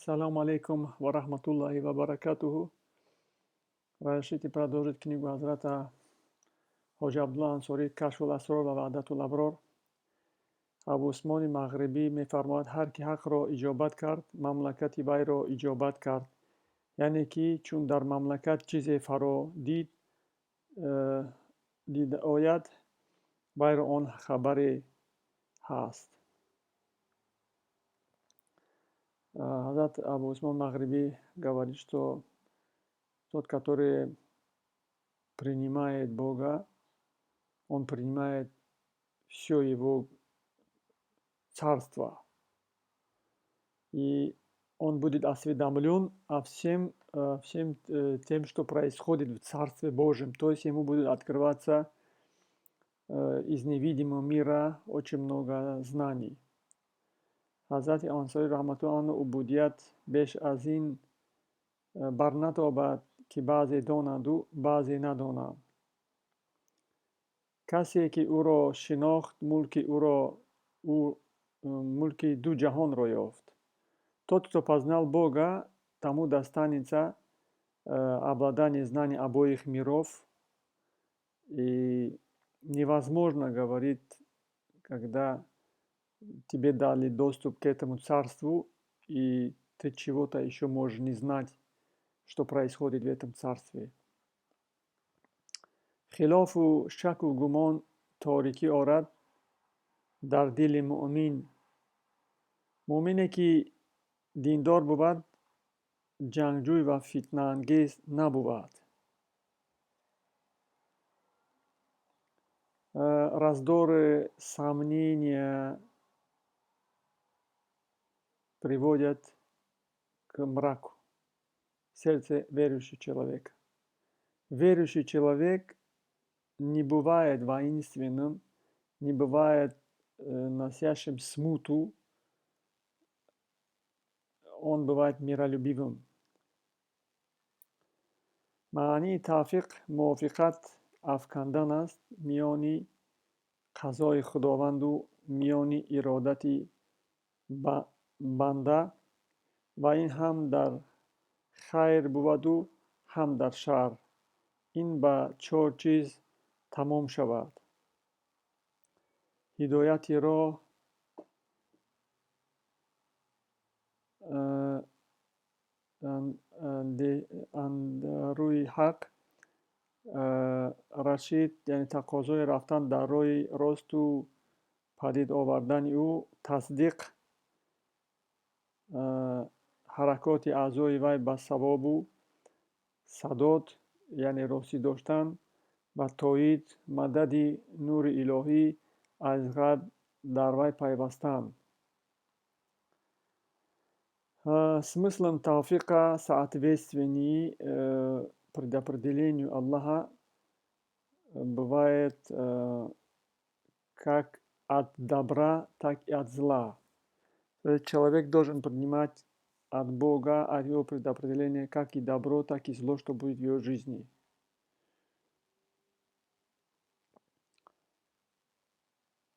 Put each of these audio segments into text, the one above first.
Салам алейкум ва рахматуллахи ва баракатуху. Разрешите продолжить книгу Хазрата Ходжи Абдулла Ансори «Кашфул асрор ва ваъдатул аброр». Абу Усмони Мағрибӣ мефармояд, ҳар ки ҳақро иҷобат кард, мамлакати вайро иҷобат кард. Яъне ки чун дар мамлакат чизе фаро дида ояд, вайро он хабаре ҳаст. Хазрат Абу Усмон Мағрибӣ говорит, что тот, который принимает Бога, он принимает все его царство. И он будет осведомлен о всем тем, что происходит в Царстве Божьем. То есть ему будет открываться из невидимого мира очень много знаний. Хазрати Ансори рахматуллоҳи алайҳи убудият беш аз ин барнатобад ки баъзе донанду баъзе надонанд. Касе ки ӯро шинохт, мулки ду ҷаҳонро ёфт. Тот, кто познал Бога, тому достанется обладание знаний обоих миров. И невозможно, говорит, когда тебе дали доступ к этому царству, и ты чего-то еще можешь не знать, что происходит в этом царстве. Хилофу шаку гумон торики орад дар дили муъмин. Муъмине ки диндор буд, ҷангҷӯй ва фитнаангез набуд. Раздоры, сомнения приводят к мраку в сердце верующего человека. Верующий человек не бывает воинственным, не бывает носящим смуту, он бывает миролюбивым. Маънии тавфиқ мувофиқат афкандан аст миёни қазои худованду миёни иродати банда, ва ин ҳам дар хайр буваду ҳам дар шар. Ин ба чор чиз тамом шавад. ҳидояти роҳ, рӯи ҳақ, рашид, яъне тақозои рафтан дар роҳи росту падид овардани ӯ, тасдиқ, ҳаракоти аъзои вай ба савобу садод, яъне ростӣ доштан, ва тоид, мадади нури илоҳӣ аз ғайб дар вай пайвастан. Смыслом тавфиқа соответствии предопределению Аллаха бывает как от добра, так и от зла. Человек должен принимать от Бога, от его предопределения, как и добро, так и зло, что будет в его жизни.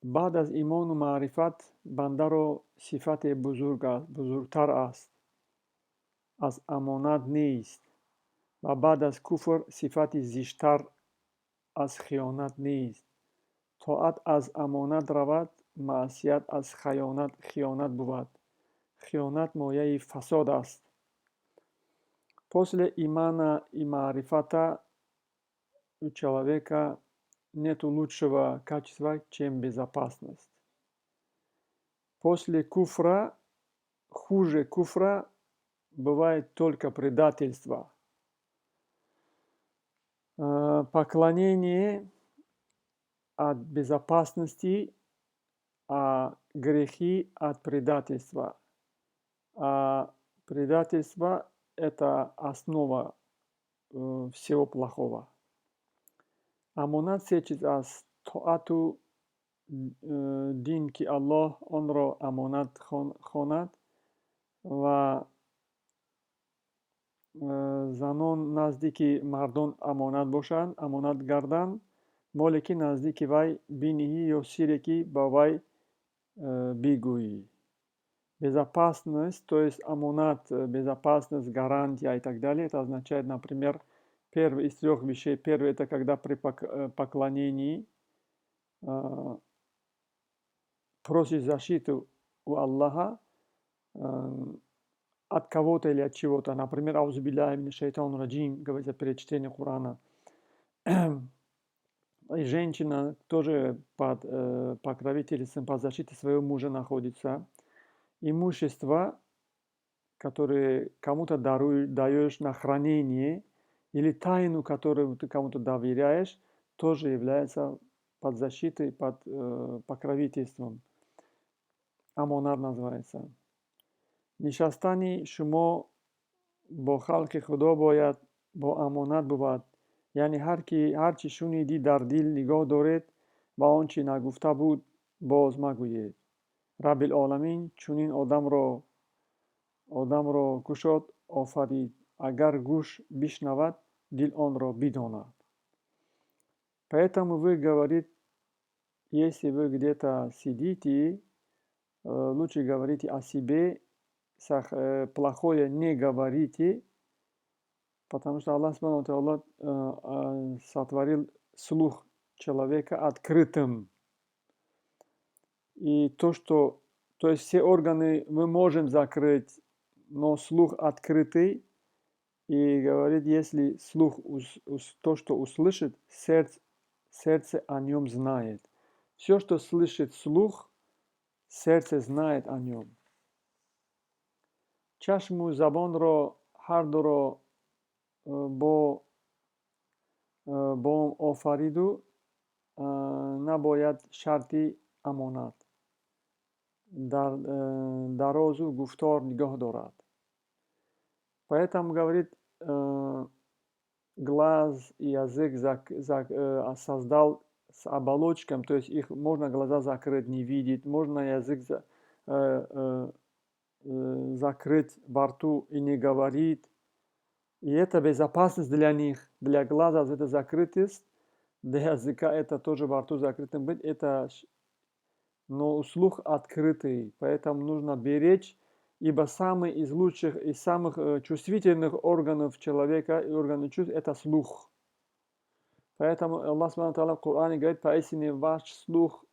баъд аз имону маърифат бандаро сифате бузургтар аст, аз амонат нест, ва баъд аз куфр сифати зиштар аз хиёнат нест. тоат аз амонат равад, маъсият аз хиёнат буд. Хиёнат мояи фасод аст. После имана и маърифата у человека нету лучшего качества, чем безопасность. После куфра, хуже куфра, бывает только предательство. Поклонение от безопасности, а грехи от предательства. А предательство – это основа всего плохого. амонат се чиз аст: тоату дин ки Аллоҳ онро амонат хонад, ва занон наздики мардон амонат бошанд, амонат гарданд, моле ки наздики вай биниҳӣ ё сире ки ба вай бигӯӣ. Безопасность, то есть амунат, безопасность, гарантия и так далее. Это означает, например, первый из трех вещей. Первый – это когда при поклонении э, просишь защиту у Аллаха э, от кого-то или от чего-то. Например, «Аузубилляхи мина шайтан раджим», говорится перед чтением Корана. И женщина тоже под покровительством, под защитой своего мужа находится. Имущество, которое кому-то даешь на хранение, или тайну, которую ты кому-то доверяешь, тоже является под защитой, под покровительством. Амонат называется. Нишастани шумо бо халки худо бояд, бо амонат бувад. یعنی هر چی شنیدی در دل نگاه دارد و آنچه نگفته بود باز مگوید. رب العالمین چنین آدم را گشاد آفرید اگر گوش بشنود دل آن را بداند. Поэтому вы, говорит, если вы где-то сидите, лучше говорите о себе, плохое не говорите, потому что Аллах Субхану сотворил слух человека открытым. И то есть все органы мы можем закрыть, но слух открытый. И говорит, если слух, то, что услышит, сердце о нем знает. Все, что слышит слух, сердце знает о нем. چشم زبان را هر دو را با آفرید و نباید شرطی امانت در دراز و گفتار نگاه دارد. Поэтому, говорит, глаз и язык создал с оболочком, то есть их можно глаза закрыть, не видеть, можно язык закрыть во рту и не говорить. И это безопасность для них. Для глаза это закрытость, для языка это тоже во рту закрытым быть, но слух открытый, поэтому нужно беречь, ибо самый из лучших и самых чувствительных органов человека и органов чувств – это слух. Поэтому Аллах Субхану в Коране говорит, поистине ваш слух,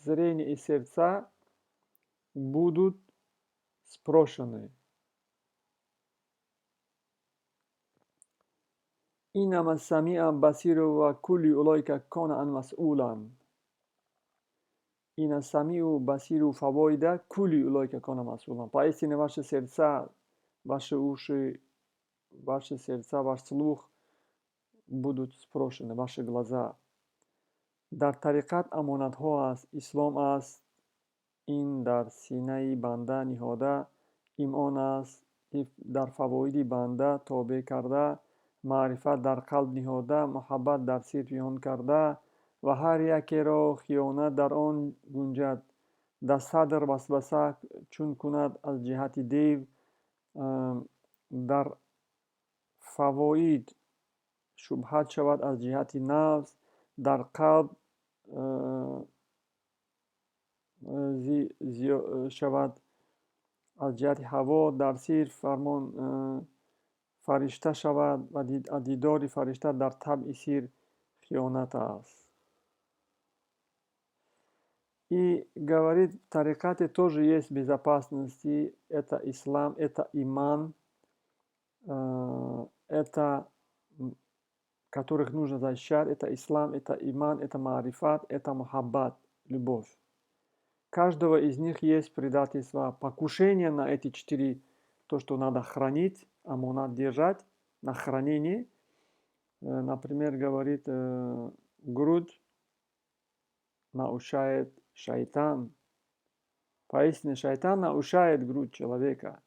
зрение и сердца будут спрошены. إنما السميع بصير وكل أولئك كان عن مسؤولا. إن السميع بصير فوائد كل أولئك كان مسؤولا. Поистине ваши сердца, ваши уши, ваши сердца, ваш слух будут спрошены, ваши глаза. дар тариқат амонатҳо аст, ислом аст, ин дар синаи банда ниҳода, имон аст, дар фавоиди банда тобеъ карда, маърифат дар қалб ниҳода, муҳаббат дар сир пинҳон карда ва ҳар якеро хиёнат дар он гунҷад. Дар садр васваса чун кунад аз ҷиҳати дев, дар фавоид шубҳат шавад аз ҷиҳати нафс, дар қалб шавад аз ҷиҳати ҳаво, дар сир фармон фаришта шавад ва дидори фаришта дар табъи сир хиёнат аст. И говорит, в тарикате тоже есть безопасности, это ислам, это иман, это которых нужно защищать, это ислам, это иман, это маарифат, это мухаббат, любовь. Каждого из них есть предательство, покушение на эти четыре, то, что надо хранить, амонат держать, на хранение. Например, говорит, грудь наушает шайтан. Поистине шайтан наушает грудь человека.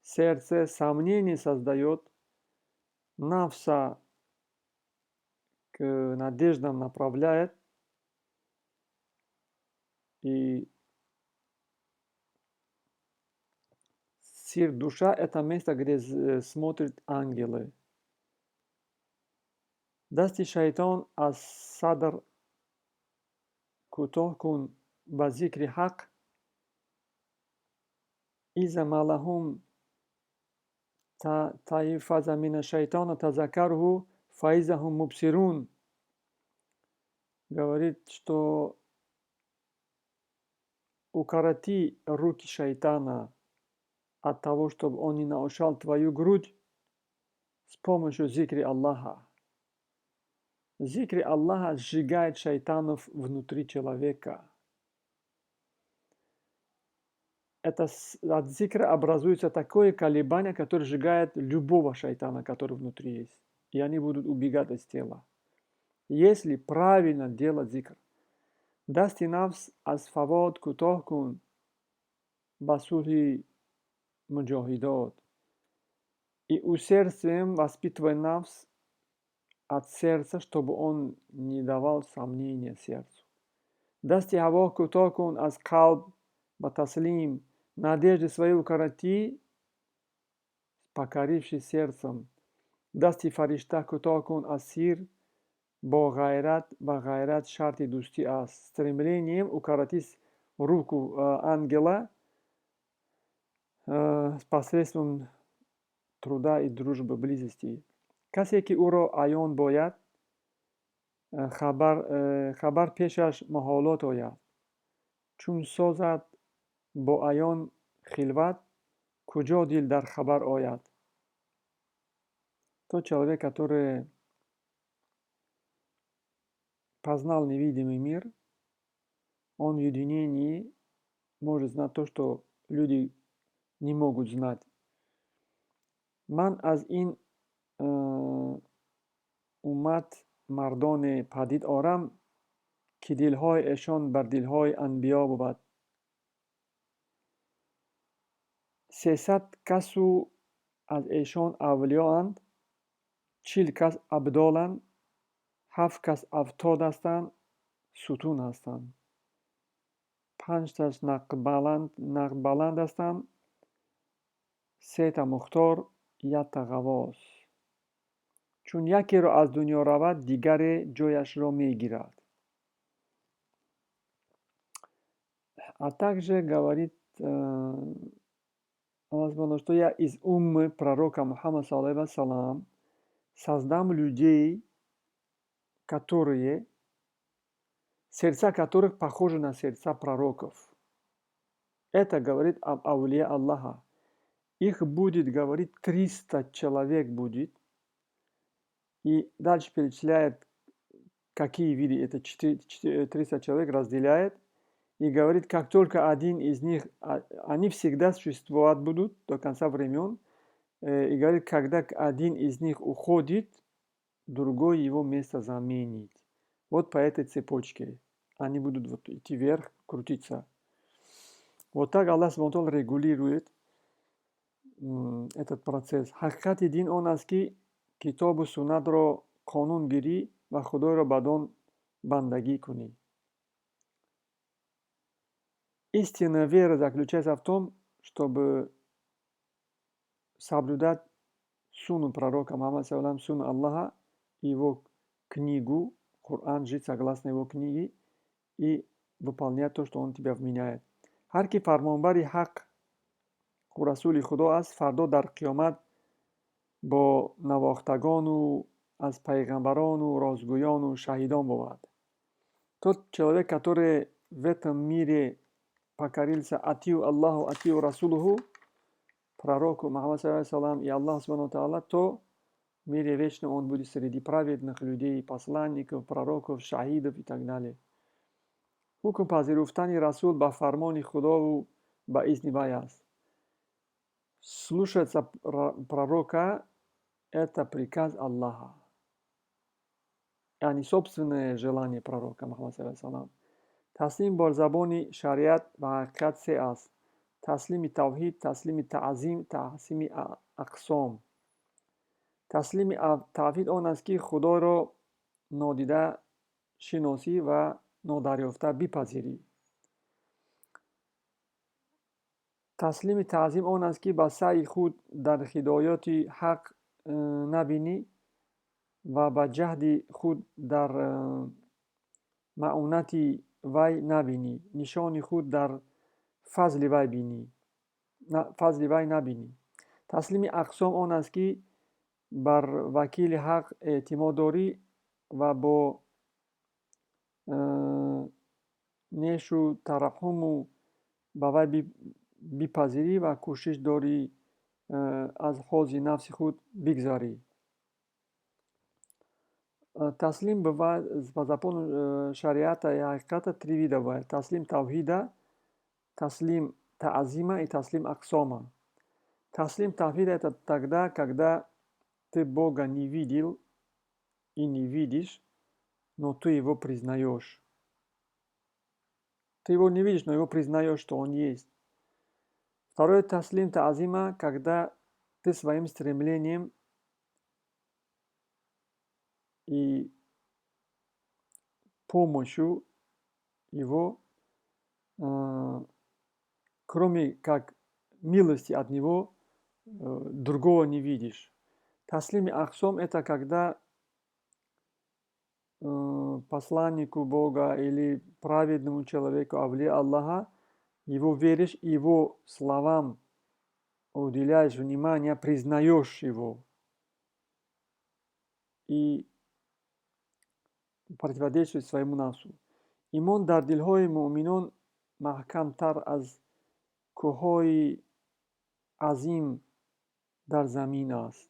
Сердце сомнений создает, нафса к надеждам направляет, и сир душа – это место, где смотрят ангелы. دستی شیطان از صدر کوتاه کن و ذکر حق إذا ما لهم طائفة من الشيطان تذكره فإذا هم مبصرون. Говорит, что укороти руки шайтана от того, чтобы он не нарушал твою грудь с помощью зикри Аллаха. Зикри Аллаха сжигает шайтанов внутри человека. От зикра образуется такое колебание, которое сжигает любого шайтана, который внутри есть. И они будут убегать из тела. Если правильно делать зикр. Дасти нафс аз фавод кутоh кун ба сулҳи муҷоҳидот. И усердствием воспитывай нафс от сердца, чтобы он не давал сомнения сердцу. Дасти ҳаво кутоh кун аз қалб ба таслим. Надежды свои укороти, покорившись сердцем. Дасти фаришта кутоh кун аз сир. Ба гайрат шарти дӯстӣ аст. Стремлением укороти руку ангела посредством труда и дружбы, близости. Касе ки ӯро аён бояд, хабар пешаш муҳолот ояд. Чун созад бо аён хилват, куҷо дил дар хабар ояд. Тот человек, который познал невидимый мир, он в уединении может знать то, что люди не могут знать. Ман аз ин уммат мардоне падид орам, ки дилҳои эшон бар дилҳои анбиё буд. 300 касу аз эшон авлиёанд, 40 кас абдоланд, 7 кас афтод ҳастанд, сутун ҳастанд. 5 таш нақбаланд ҳастанд, 3 та мухтор, 1 та ғавос. Чун якеро аз дунё равад, дигаре ҷояшро мегирад. А также говорит Аллах, что я из уммы пророка Мухаммада саллаллаху алейхи ва саллям создам людей, сердца которых похожи на сердца пророков. Это говорит об аулия Аллаха. Их будет, говорит, 300 человек будет. И дальше перечисляет, какие виды это 300 человек разделяет. И говорит, как только один из них, они всегда существовать будут до конца времен. И говорит, когда один из них уходит, другой его место заменит. Вот по этой цепочке. Они будут вот идти вверх, крутиться. Вот так Аллах Субхану регулирует этот процесс. Ҳақиқати дин он аст ки китобу суннатро қонун гирӣ ва Худоро бадон бандагӣ кунӣ. Истинная вера заключается в том, чтобы соблюдать сунну пророка Мухаммада, сунну Аллаха, его книгу, Коран, жить согласно его книге и выполнять то, что он тебя вменяет. Ҳар ки фармонбари ҳақ ва расули Худо аст, фардо дар қиёмат бо навохтагону аз пайғамбарону розгӯёну шаҳидон бувад. Тот человек, который в этом мире покорился атию Аллаху, атию Расулуху, пророку Мухаммаду саллаллаху алейхи ва саллям и Аллаху субхану тааля, то в мире вечном он будет среди праведных людей, посланников, пророков, шахидов и так далее. Ҳукм пазируфтани Расул ба фармони Худову ба изни вай аст. Слушаться пророка – это приказ Аллаха, а не собственное желание пророка Мухаммада саллаллаху алейхи ва саллям. Таслим бар забони шариат ва ҳақиқат се аст. Таслими тавҳид, таслими таъзим, таслими ақсом. Таслими тавҳид он аст ки Худоро нодида шиносӣ ва нодарёфта бипазирӣ. Таслими таъзим он аст ки ба саъи худ дар ҳидояти ҳақ набинӣ ва ба ҷаҳди худ дар маъунати вай набинӣ, нишони худ дар фазли вай бинӣ. фазли вай набинӣ. Таслими ақсом он аст, ки бар вакили ҳақ эътимод дорӣ ва бо нешу тараҳуму ба вай бипазирӣ ва кӯшиш дорӣ аз ҳози нафси худ бигзарӣ. Таслим по закону шариата и ҳақиқата три вида бывает. Таслим тавҳида, таслим таъзима и таслим ақсома. Таслим тавҳида — это тогда, когда ты Бога не видел и не видишь, но ты его признаешь. Ты его не видишь, но его признаешь, что он есть. Второй таслим таъзима, когда ты своим стремлением и помощью его, кроме как милости от него, другого не видишь. Таслим ахсом — это когда посланнику Бога или праведному человеку, авлия Аллаха, его веришь, его словам уделяешь внимание, признаешь его и противодействуешь своему нафсу. Имон дар дилҳои муъминон маҳкамтар аз кӯҳҳои азим дар замин аст.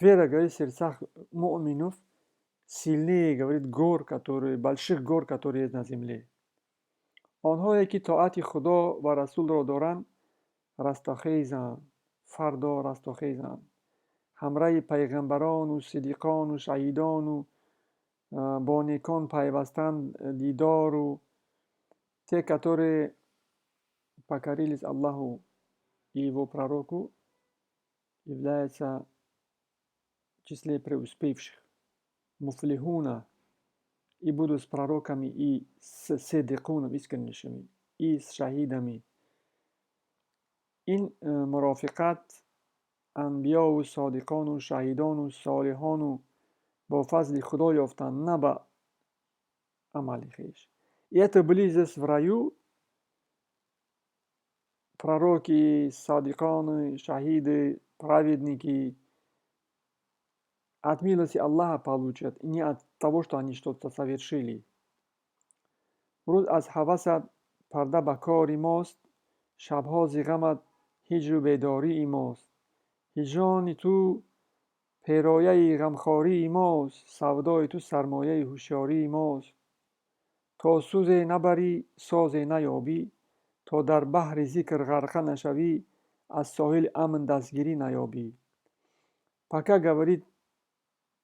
Вера, говорит, в сердцах муъминов сильнее, говорит, больших гор, которые есть на земле. онҳое ки тоати худо ва расулро доранд растохезанд, фардо растохезанд. ҳамраҳи пайғамбарону сидиқону шаҳидону бо некон пайвастанд дидору те, которые покорились Аллаху и его пророку, являются в числе преуспевших. Муфлихуна, и будут с пророками, и с сидиқуном, искреннейшими, и с шахидами. Ин мурофиқат анбиёу содиқону шаҳидону солиҳону бо фазли худо ёфтанд, на ба амали хеш. И это были здесь в раю пророки, садиқоны, шахиды, праведники от милости Аллаха получат, и не от того, что они что-то совершили. рӯз аз ҳавасат парда ба кори мост, шабҳо зиғамат ҳиҷру бедории мост. ҳиҷрони ту перояи ғамхории мост, савдои ту сармояи ҳушёрии мост. то сузе набарӣ, созе наёбӣ, то дар баҳри зикр ғарқа нашавӣ, аз соҳили амн дастгирӣ наёбӣ. Пока, говорит,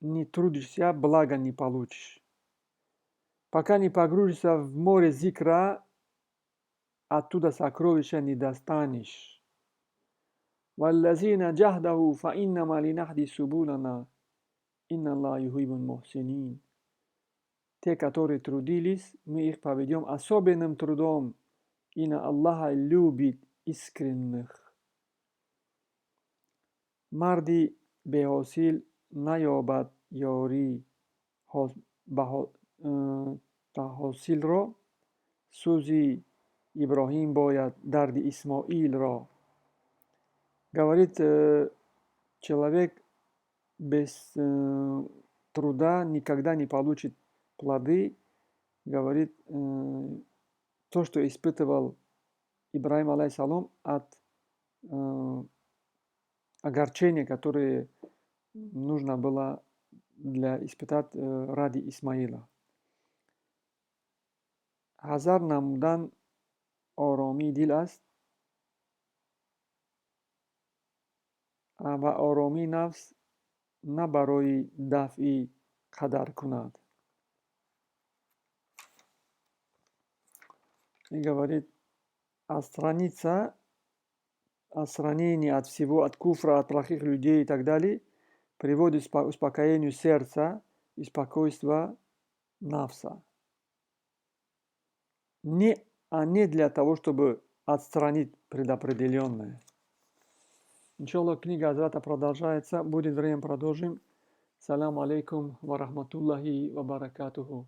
не трудишься, блага не получишь. Пока не погрузишься в море зикра, оттуда сокровища не достанешь. валлазина джахдаху фаиннама линахди субулана, инна Аллаха юхиббул мухсинин. Те, которые трудились, мы их поведем особенным трудом, и на Аллаха любит искренних. Марди беҳосил наёбад ёрӣ ҳосилро, сӯзи Иброҳим бояд дарди Исмоилро. Говорит, человек без труда никогда не получит плоды. Говорит, то, что испытывал Ибраҳим алейхиссалом от огорчения, которое нужно было для испытать ради Исмаила. ҳазар намудан оромии дил аст ва оромии нафс на барои дафъи қадар кунад. И говорит, отстранение от всего, от куфра, от плохих людей и так далее, приводит к успокоению сердца и спокойства нафса. Не для того, чтобы отстранить предопределенное. Иншаллах, книга Азрата продолжается. Будет время, продолжим. Салам алейкум ва рахматуллахи ва баракатуху.